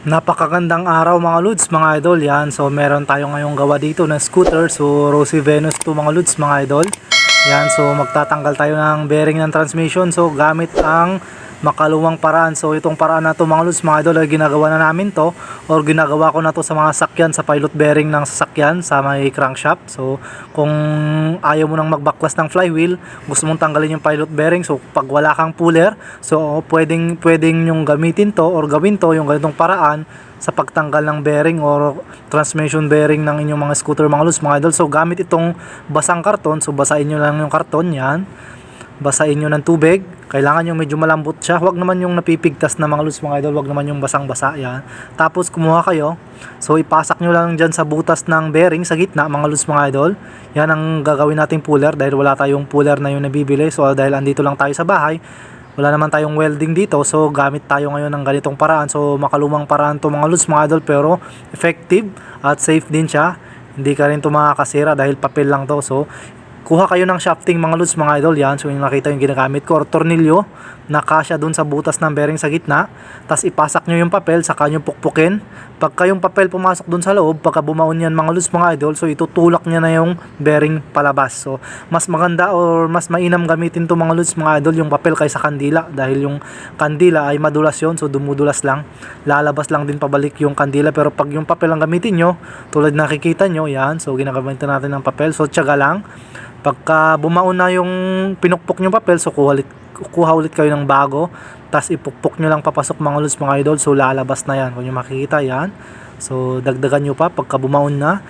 Napakagandang araw mga lods, mga idol. Yan, so meron tayo ngayong gawa dito na scooter. So Rosy Venus to mga lods, mga idol. Yan, so magtatanggal tayo ng bearing ng transmission. So gamit ang makaluwang paraan. So itong paraan na to mga lods, mga idol, ay ginagawa na namin to, or ginagawa ko na to sa mga sakyan, sa pilot bearing ng sasakyan sa may crankshaft. So kung ayaw mo nang magbaklas ng flywheel, gusto mong tanggalin yung pilot bearing, so pag wala kang puller, so pwedeng yung gamitin to or gawin to yung ganitong paraan sa pagtanggal ng bearing or transmission bearing ng inyong mga scooter mga lods, mga idol. So gamit itong basang karton, so basahin nyo lang yung karton yan, basahin nyo ng tubig. Kailangan yung medyo malambot siya, huwag naman yung napipigtas na mga lods, mga idol, huwag naman yung basang-basa yan. Tapos kumuha kayo, so ipasak nyo lang dyan sa butas ng bearing sa gitna mga lods, mga idol. Yan ang gagawin nating puller dahil wala tayong puller na yung nabibili. So dahil andito lang tayo sa bahay, wala naman tayong welding dito, so gamit tayo ngayon ng ganitong paraan. So makalumang paraan to mga lods, mga idol, pero effective at safe din siya. Hindi ka rin to makakasira dahil papel lang to. So kuha kayo ng shafting mga lods, mga idol. Yan, so yung nakita yung ginagamit ko, or tornilyo na kasya dun sa butas ng bearing sa gitna. Tapos ipasak nyo yung papel, saka nyo pukpukin. Pagka yung papel pumasok dun sa loob, pagka bumaon yan mga lods, mga idol, so itutulak nya na yung bearing palabas. So mas maganda or mas mainam gamitin to mga lods, mga idol, yung papel kaysa kandila, dahil yung kandila ay madulas yun, so dumudulas lang, lalabas lang din pabalik yung kandila. Pero pag yung papel ang gamitin nyo, tulad nakikita nyo yan, so ginagamit natin ng papel, so tiyaga lang. Pagka bumaon na yung pinukpok nyo papel, so kuha ulit kayo ng bago, tapos ipukpok nyo lang papasok mga lods, mga idol, so lalabas na yan. Kung nyo makikita yan, so dagdagan nyo pa pagka bumaon na,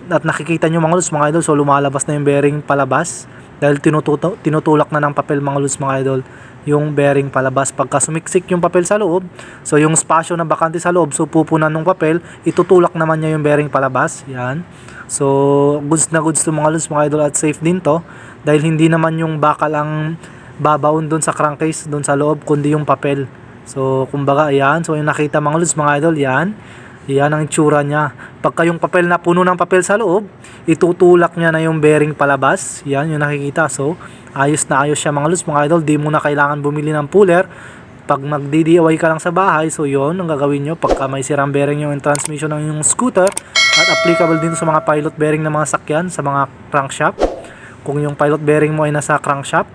at nakikita nyo mga lods, mga idol, so lumalabas na yung bearing palabas dahil tinutulak na ng papel mga lods, mga idol, yung bearing palabas. Pagka sumiksik yung papel sa loob, so yung spasyo na bakante sa loob, so pupunan ng papel, itutulak naman niya yung bearing palabas. Yan, so goods na goods to mga lods, mga idol, at safe din to dahil hindi naman yung bakal ang babaon doon sa crankcase doon sa loob, kundi yung papel. So kumbaga ayan, so yung nakita mga lods, mga idol, yan ang itsura niya. Pagka yung papel na puno ng papel sa loob, itutulak niya na yung bearing palabas. Yan yung nakikita. So ayos na ayos siya mga lods, mga idol. Di mo na kailangan bumili ng puller pag magdi-DIY ka lang sa bahay. So yun ang gagawin nyo pagka may sirang bearing yung transmission ng yung scooter, at applicable din sa mga pilot bearing ng mga sakyan sa mga crankshaft. Kung yung pilot bearing mo ay nasa crankshaft,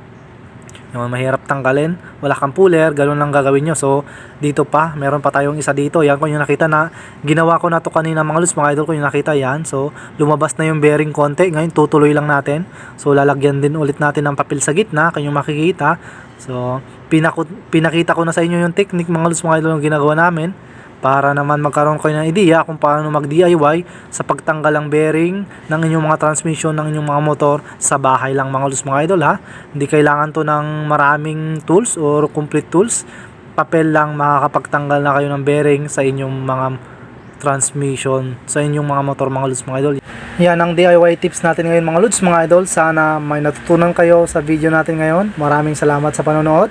yung mahirap tanggalin, wala kang puller, ganoon lang gagawin nyo. So dito pa, meron pa tayong isa dito. Yan, kung yung nakita na ginawa ko na to kanina mga lods, mga idol, kung yung nakita yan, so lumabas na yung bearing konti. Ngayon tutuloy lang natin, so lalagyan din ulit natin ng papel sa gitna, kung yung makikita. So pinakita ko na sa inyo yung technique mga lods, mga idol, yung ginagawa namin, para naman magkaroon kayo ng idea kung paano mag-DIY sa pagtanggal ng bearing ng inyong mga transmission ng inyong mga motor sa bahay lang mga lods, mga idol, ha. Hindi kailangan to ng maraming tools or complete tools. Papel lang, makakapagtanggal na kayo ng bearing sa inyong mga transmission, sa inyong mga motor mga lods, mga idol. Yan ang DIY tips natin ngayon mga lods, mga idol. Sana may natutunan kayo sa video natin ngayon. Maraming salamat sa panonood.